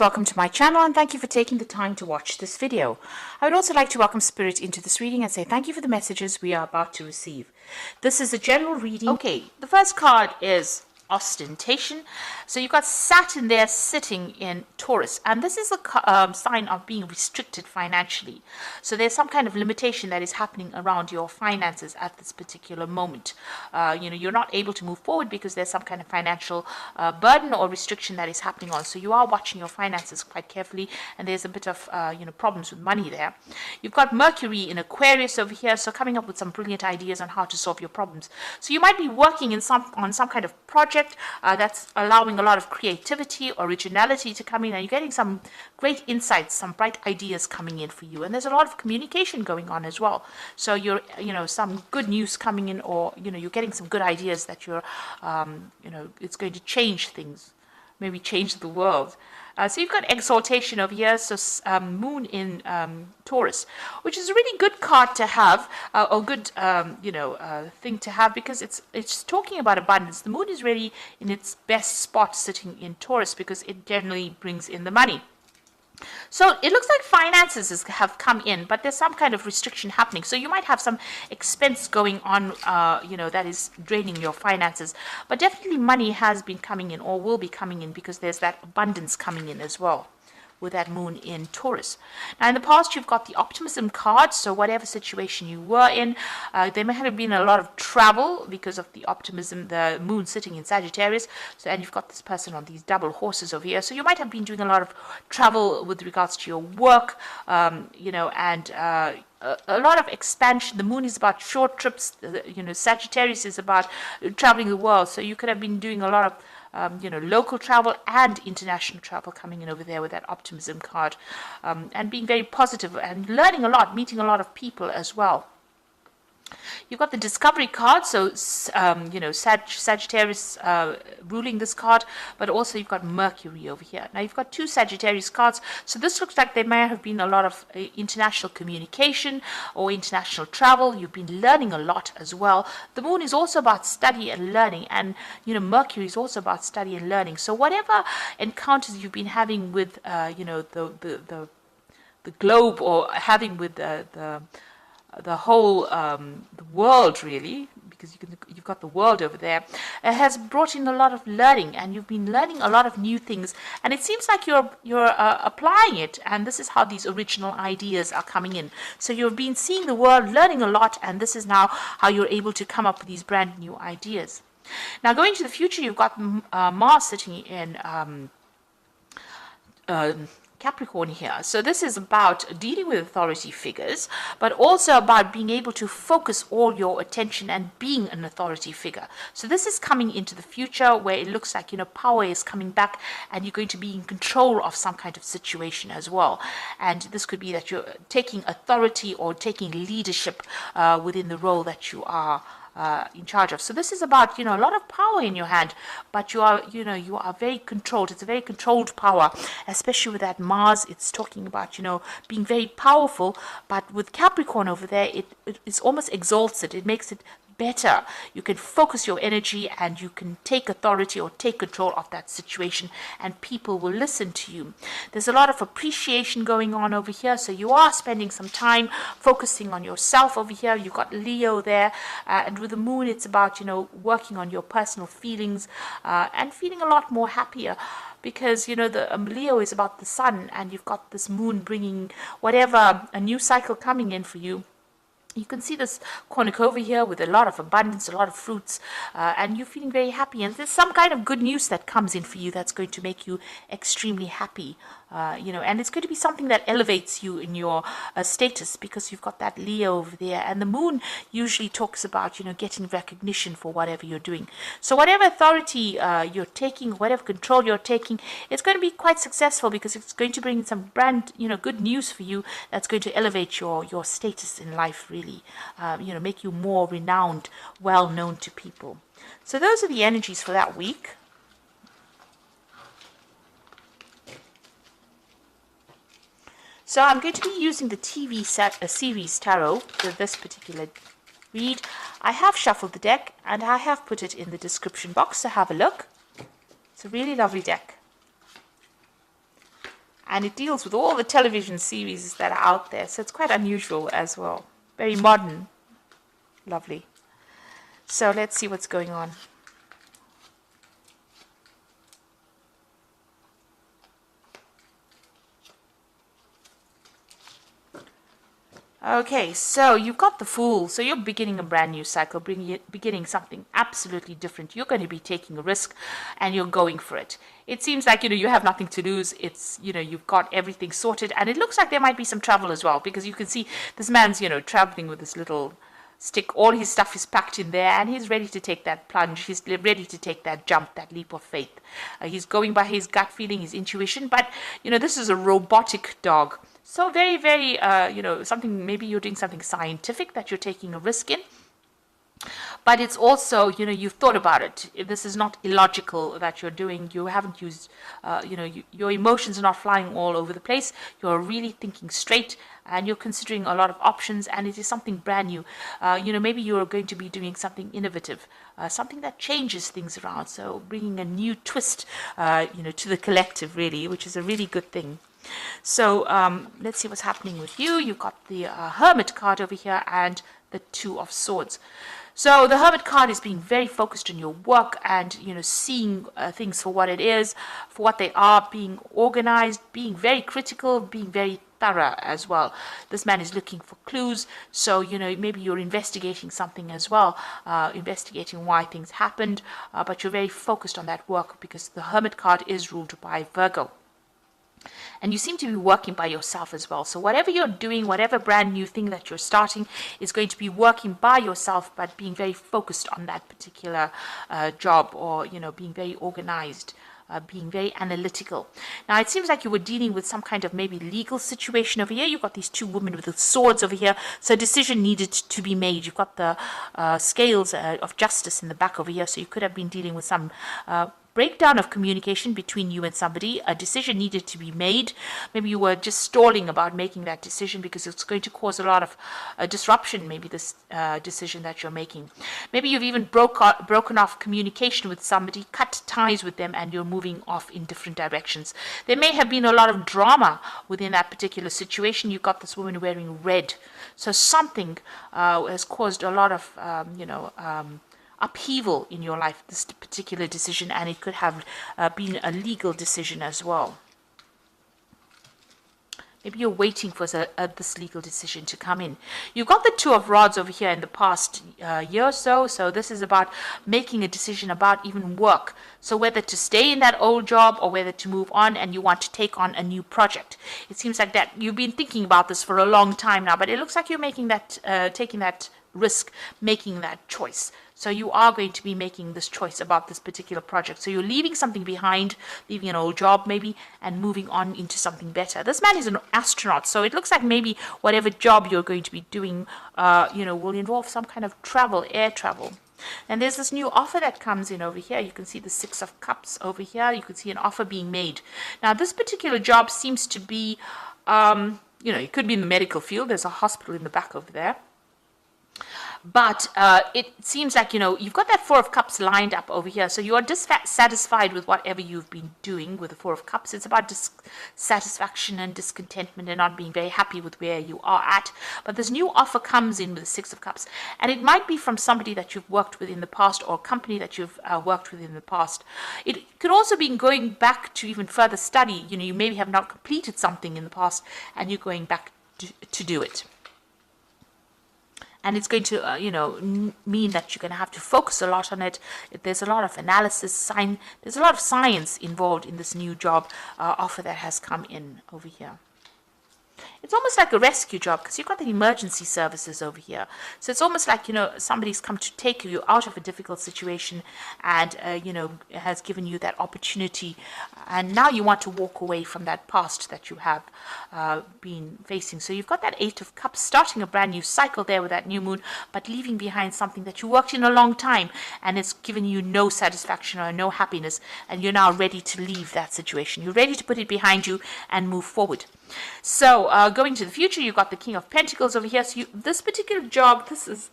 Welcome to my channel and thank you for taking the time to watch this video. I would also like to welcome Spirit into this reading and say thank you for the messages we are about to receive. This is a general reading. Okay, the first card is ostentation. So you've got Saturn there sitting in Taurus, and this is a sign of being restricted financially. So there's some kind of limitation that is happening around your finances at this particular moment. You're not able to move forward because there's some kind of financial burden or restriction that is happening on. So you are watching your finances quite carefully, and there's a bit of problems with money there. You've got Mercury in Aquarius over here, so coming up with some brilliant ideas on how to solve your problems. So you might be working on some kind of project that's allowing a lot of creativity, originality to come in, and you're getting some great insights, some bright ideas coming in for you. And there's a lot of communication going on as well. So you're, some good news coming in, or, you're getting some good ideas that you're, it's going to change things, maybe change the world. So you've got exaltation over here, so moon in Taurus, which is a really good card to have, or good, thing to have, because it's talking about abundance. The moon is really in its best spot sitting in Taurus because it generally brings in the money. So it looks like finances have come in, but there's some kind of restriction happening. So you might have some expense going on, that is draining your finances. But definitely money has been coming in, or will be coming in, because there's that abundance coming in as well with that moon in Taurus. Now in the past you've got the optimism card, so whatever situation you were in, there may have been a lot of travel because of the optimism, the moon sitting in Sagittarius. So, and you've got this person on these double horses over here, so you might have been doing a lot of travel with regards to your work, and a lot of expansion. The moon is about short trips, Sagittarius is about traveling the world, so you could have been doing a lot of local travel and international travel coming in over there with that optimism card, and being very positive and learning a lot, meeting a lot of people as well. You've got the discovery card, so Sagittarius ruling this card, but also you've got Mercury over here. Now you've got two Sagittarius cards, so this looks like there may have been a lot of international communication or international travel. You've been learning a lot as well. The moon is also about study and learning, and Mercury is also about study and learning. So whatever encounters you've been having with the globe, or having with the whole the world, really, because you've got the world over there, it has brought in a lot of learning, and you've been learning a lot of new things, and it seems like you're applying it, and this is how these original ideas are coming in. So you've been seeing the world, learning a lot, and this is now how you're able to come up with these brand new ideas. Now going to the future, you've got Mars sitting in Capricorn here. So this is about dealing with authority figures, but also about being able to focus all your attention and being an authority figure. So this is coming into the future where it looks like, power is coming back, and you're going to be in control of some kind of situation as well. And this could be that you're taking authority or taking leadership within the role that you are in charge of. So this is about, a lot of power in your hand, but you are very controlled. It's a very controlled power, especially with that Mars. It's talking about, being very powerful, but with Capricorn over there, it almost exalts it. It makes it better. You can focus your energy, and you can take authority or take control of that situation, and people will listen to you. There's a lot of appreciation going on over here, so you are spending some time focusing on yourself over here. You've got Leo there, and with the moon it's about working on your personal feelings, and feeling a lot more happier, because the Leo is about the sun, and you've got this moon bringing whatever, a new cycle coming in for you. You can see this cornucopia here with a lot of abundance, a lot of fruits, and you're feeling very happy. And there's some kind of good news that comes in for you that's going to make you extremely happy. And it's going to be something that elevates you in your status, because you've got that Leo over there, and the moon usually talks about getting recognition for whatever you're doing. So whatever authority you're taking, whatever control you're taking, it's going to be quite successful, because it's going to bring some brand good news for you that's going to elevate your status in life, really, make you more renowned, well known to people. So those are the energies for that week. So I'm going to be using the TV series tarot for this particular read. I have shuffled the deck, and I have put it in the description box, so have a look. It's a really lovely deck. And it deals with all the television series that are out there. So it's quite unusual as well. Very modern. Lovely. So let's see what's going on. Okay, so you've got the Fool. So you're beginning a brand new cycle, beginning something absolutely different. You're going to be taking a risk and you're going for it. It seems like, you have nothing to lose. It's, you've got everything sorted. And it looks like there might be some travel as well, because you can see this man's, traveling with this little stick. All his stuff is packed in there and he's ready to take that plunge. He's ready to take that jump, that leap of faith. He's going by his gut feeling, his intuition. But, this is a robotic dog. So very, very, something, maybe you're doing something scientific that you're taking a risk in. But it's also, you've thought about it. This is not illogical that you're doing. You haven't used, your emotions are not flying all over the place. You're really thinking straight and you're considering a lot of options, and it is something brand new. Maybe you're going to be doing something innovative, something that changes things around. So bringing a new twist, to the collective, really, which is a really good thing. So let's see what's happening with you. You've got the Hermit card over here and the Two of Swords. So the Hermit card is being very focused on your work and, seeing things for what it is, for what they are, being organized, being very critical, being very thorough as well. This man is looking for clues. So, maybe you're investigating something as well, investigating why things happened, but you're very focused on that work because the Hermit card is ruled by Virgo. And you seem to be working by yourself as well. So whatever you're doing, whatever brand new thing that you're starting is going to be working by yourself, but being very focused on that particular job, or, being very organized, being very analytical. Now, it seems like you were dealing with some kind of maybe legal situation over here. You've got these two women with the swords over here. So a decision needed to be made. You've got the scales of justice in the back over here. So you could have been dealing with some breakdown of communication between you and somebody. A decision needed to be made. Maybe you were just stalling about making that decision because it's going to cause a lot of disruption, maybe this decision that you're making. Maybe you've even broken off communication with somebody, cut ties with them, and you're moving off in different directions. There may have been a lot of drama within that particular situation. You've got this woman wearing red. So something has caused a lot of, upheaval in your life, this particular decision, and it could have been a legal decision as well. Maybe you're waiting for this legal decision to come in. You've got the Two of Rods over here in the past year or so. So this is about making a decision about even work. So whether to stay in that old job or whether to move on, and you want to take on a new project. It seems like that you've been thinking about this for a long time now, but it looks like you're making that, taking that risk, making that choice. So you are going to be making this choice about this particular project. So you're leaving something behind, leaving an old job maybe, and moving on into something better. This man is an astronaut, so it looks like maybe whatever job you're going to be doing, will involve some kind of travel, air travel. And there's this new offer that comes in over here. You can see the Six of Cups over here. You can see an offer being made. Now, this particular job seems to be, it could be in the medical field. There's a hospital in the back over there. But it seems like, you've got that Four of Cups lined up over here. So you are dissatisfied with whatever you've been doing with the Four of Cups. It's about dissatisfaction and discontentment and not being very happy with where you are at. But this new offer comes in with the Six of Cups. And it might be from somebody that you've worked with in the past, or a company that you've worked with in the past. It could also be going back to even further study. You maybe have not completed something in the past and you're going back to do it. And it's going to, mean that you're going to have to focus a lot on it. There's a lot of analysis, there's a lot of science involved in this new job offer that has come in over here. It's almost like a rescue job because you've got the emergency services over here. So it's almost like, somebody's come to take you out of a difficult situation and, has given you that opportunity. And now you want to walk away from that past that you have been facing. So you've got that Eight of Cups, starting a brand new cycle there with that new moon, but leaving behind something that you worked in a long time and it's given you no satisfaction or no happiness. And you're now ready to leave that situation. You're ready to put it behind you and move forward. So going to the future, you've got the King of Pentacles over here. So this particular job, this is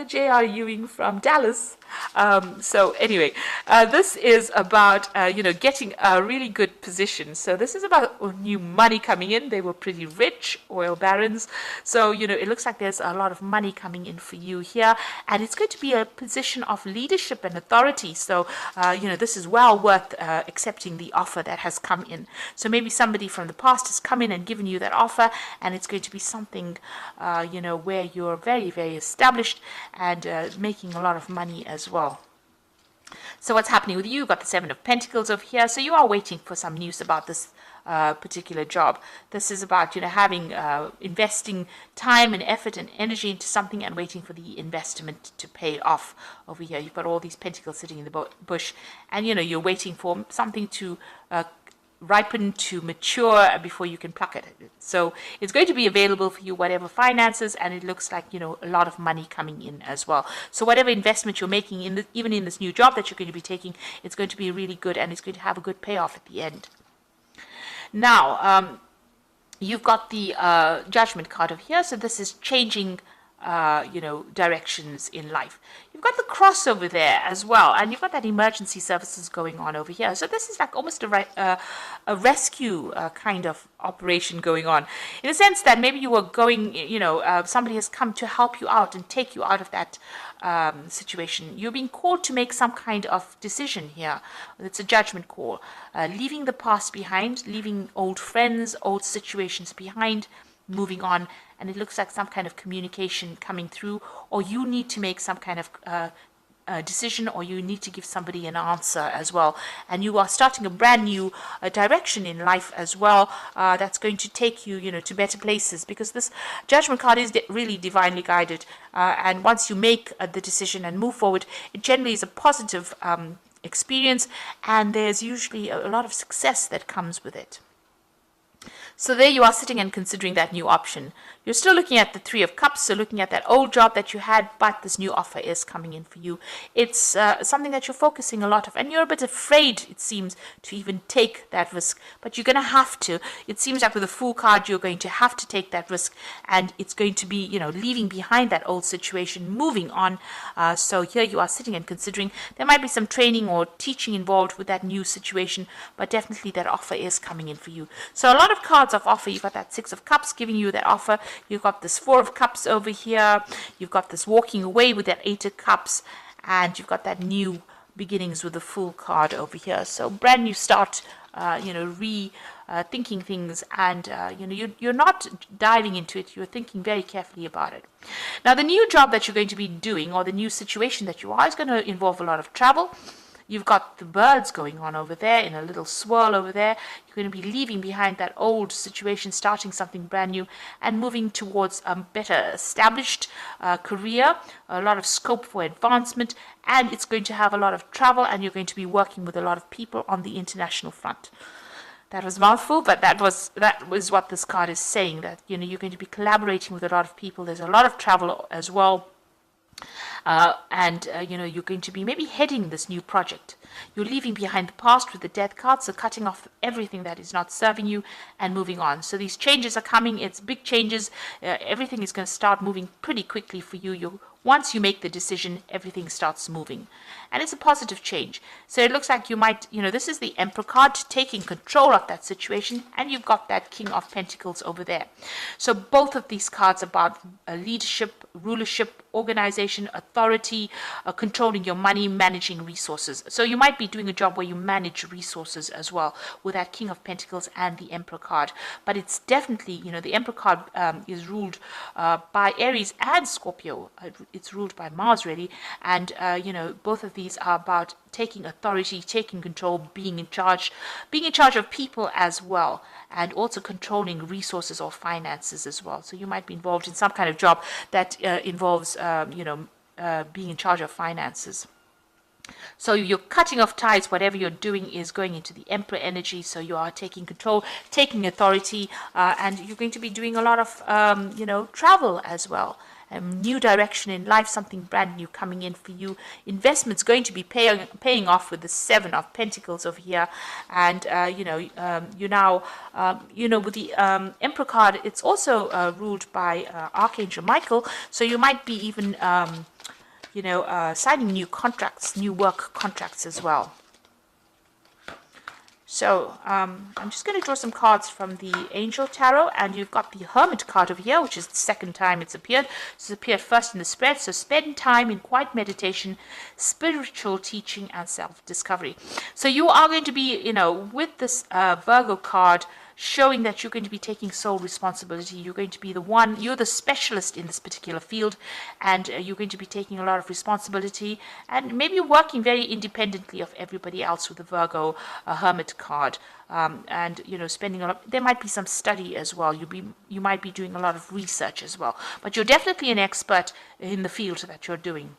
J.R. Ewing from Dallas. So anyway, this is about, getting a really good position. So this is about new money coming in. They were pretty rich, oil barons. So, it looks like there's a lot of money coming in for you here. And it's going to be a position of leadership and authority. So, this is well worth accepting the offer that has come in. So maybe somebody from the past has come in and given you that offer, and it's going to be something, where you're very, very established and making a lot of money as well. So what's happening with you? You've got the Seven of Pentacles over here. So you are waiting for some news about this particular job. This is about, having, investing time and effort and energy into something and waiting for the investment to pay off over here. You've got all these pentacles sitting in the bush, and, you're waiting for something to ripen, to mature before you can pluck it. So it's going to be available for you, whatever finances, and it looks like, a lot of money coming in as well. So whatever investment you're making, even in this new job that you're going to be taking, it's going to be really good, and it's going to have a good payoff at the end. Now, you've got the Judgment card over here. So this is changing, directions in life. You've got the Cross over there as well, and you've got that emergency services going on over here. So this is like almost a rescue kind of operation going on, in a sense that maybe you were going, somebody has come to help you out and take you out of that situation. You're being called to make some kind of decision here. It's a judgment call, leaving the past behind, leaving old friends, old situations behind, moving on. And it looks like some kind of communication coming through, or you need to make some kind of decision, or you need to give somebody an answer as well. And you are starting a brand new direction in life as well, that's going to take you, to better places, because this Judgment card is really divinely guided. And once you make the decision and move forward, it generally is a positive experience, and there's usually a lot of success that comes with it. So there you are sitting and considering that new option. You're still looking at the Three of Cups, so looking at that old job that you had, but this new offer is coming in for you. It's something that you're focusing a lot of, and you're a bit afraid, it seems, to even take that risk. But you're going to have to. It seems like with the Fool card, you're going to have to take that risk, and it's going to be, leaving behind that old situation, moving on. So here you are sitting and considering. There might be some training or teaching involved with that new situation, but definitely that offer is coming in for you. So a lot of cards of offer. You've got that Six of Cups giving you that offer. You've got this Four of Cups over here. You've got this walking away with that Eight of Cups, and you've got that new beginnings with the Fool card over here. So brand new start, thinking things, and you're not diving into it. You're thinking very carefully about it. Now, the new job that you're going to be doing, or the new situation that you are, is going to involve a lot of travel. You've got the birds going on over there in a little swirl over there. You're going to be leaving behind that old situation, starting something brand new, and moving towards a better established career, a lot of scope for advancement, and it's going to have a lot of travel, and you're going to be working with a lot of people on the international front. That was a mouthful, but that was what this card is saying, that you're going to be collaborating with a lot of people. There's a lot of travel as well. You're going to be maybe heading this new project. You're leaving behind the past with the Death card, so cutting off everything that is not serving you and moving on. So these changes are coming. It's big changes. Everything is going to start moving pretty quickly for you. Once you make the decision, everything starts moving. And it's a positive change. So it looks like you might, this is the Emperor card, taking control of that situation, and you've got that King of Pentacles over there. So both of these cards about leadership, rulership, organization, authority, controlling your money, managing resources. So you might be doing a job where you manage resources as well with that King of Pentacles and the Emperor card. But it's definitely, the Emperor card is ruled by Aries and Scorpio. It's ruled by Mars, really. And, both of these are about taking authority, taking control, being in charge of people as well, and also controlling resources or finances as well. So you might be involved in some kind of job that involves, being in charge of finances. So you're cutting off ties. Whatever you're doing is going into the Emperor energy. So you are taking control, taking authority, and you're going to be doing a lot of, travel as well. New direction in life, something brand new coming in for you. Investments going to be paying off with the Seven of Pentacles over here. And, you now, with the Emperor card, it's also ruled by Archangel Michael. So you might be even signing new contracts, new work contracts as well. So I'm just going to draw some cards from the Angel Tarot, and you've got the Hermit card over here, which is the second time it's appeared. It's appeared first in the spread. So spend time in quiet meditation, spiritual teaching, and self-discovery. So you are going to be, with this Virgo card, showing that you're going to be taking sole responsibility. You're going to be the one, you're the specialist in this particular field, and you're going to be taking a lot of responsibility, and maybe working very independently of everybody else with the Virgo Hermit card. And spending a lot. There might be some study as well. You might be doing a lot of research as well, but you're definitely an expert in the field that you're doing.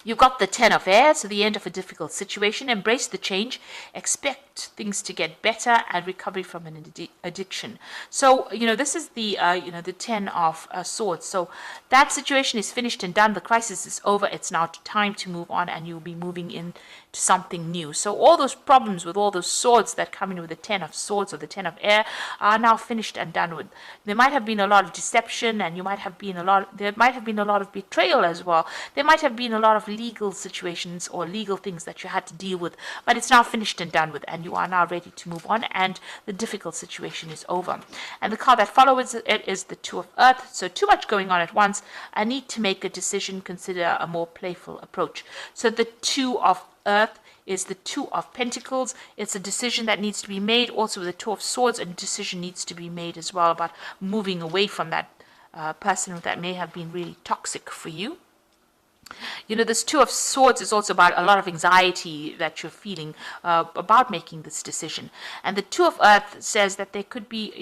You've got the Ten of Air, so the end of a difficult situation. Embrace the change. Expect things to get better, and recovery from an addiction. So, this is the, the Ten of Swords. So that situation is finished and done. The crisis is over. It's now time to move on, and you'll be moving into something new. So all those problems with all those swords that come in with the Ten of Swords or the Ten of Air are now finished and done with. There might have been a lot of deception, and there might have been a lot of betrayal as well. There might have been a lot of legal situations or legal things that you had to deal with, but it's now finished and done with, and you are now ready to move on, and the difficult situation is over. And the card that follows it is the Two of Earth. So too much going on at once. I need to make a decision. Consider a more playful approach. So the Two of Earth is the Two of Pentacles. It's a decision that needs to be made. Also with the Two of Swords, a decision needs to be made as well about moving away from that person that may have been really toxic for you. This Two of Swords is also about a lot of anxiety that you're feeling about making this decision. And the Two of Earth says that there could be,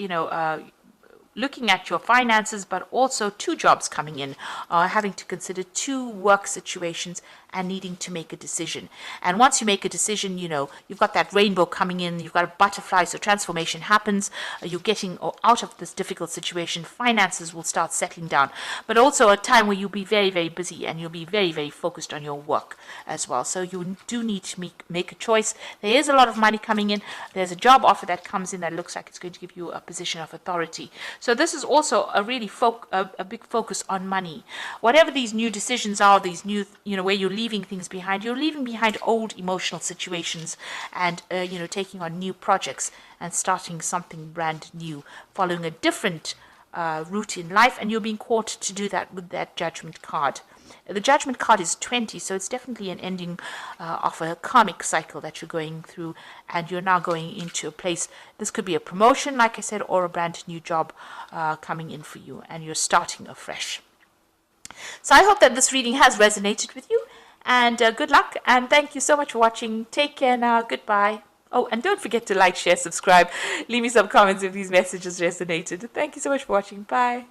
looking at your finances, but also two jobs coming in, having to consider two work situations and needing to make a decision. And once you make a decision, you've got that rainbow coming in, you've got a butterfly, so transformation happens, you're getting out of this difficult situation, finances will start settling down, but also a time where you'll be very, very busy, and you'll be very, very focused on your work as well. So you do need to make a choice. There is a lot of money coming in. There's a job offer that comes in that looks like it's going to give you a position of authority. So this is also a really a big focus on money. Whatever these new decisions are, these new, where you're leaving things behind, you're leaving behind old emotional situations, and taking on new projects and starting something brand new, following a different route in life, and you're being called to do that with that Judgment card. The Judgment card is 20, so it's definitely an ending of a karmic cycle that you're going through, and you're now going into a place. This could be a promotion, like I said, or a brand new job coming in for you, and you're starting afresh. So I hope that this reading has resonated with you, and good luck, and thank you so much for watching. Take care now. Goodbye. Oh, and don't forget to like, share, subscribe. Leave me some comments if these messages resonated. Thank you so much for watching. Bye.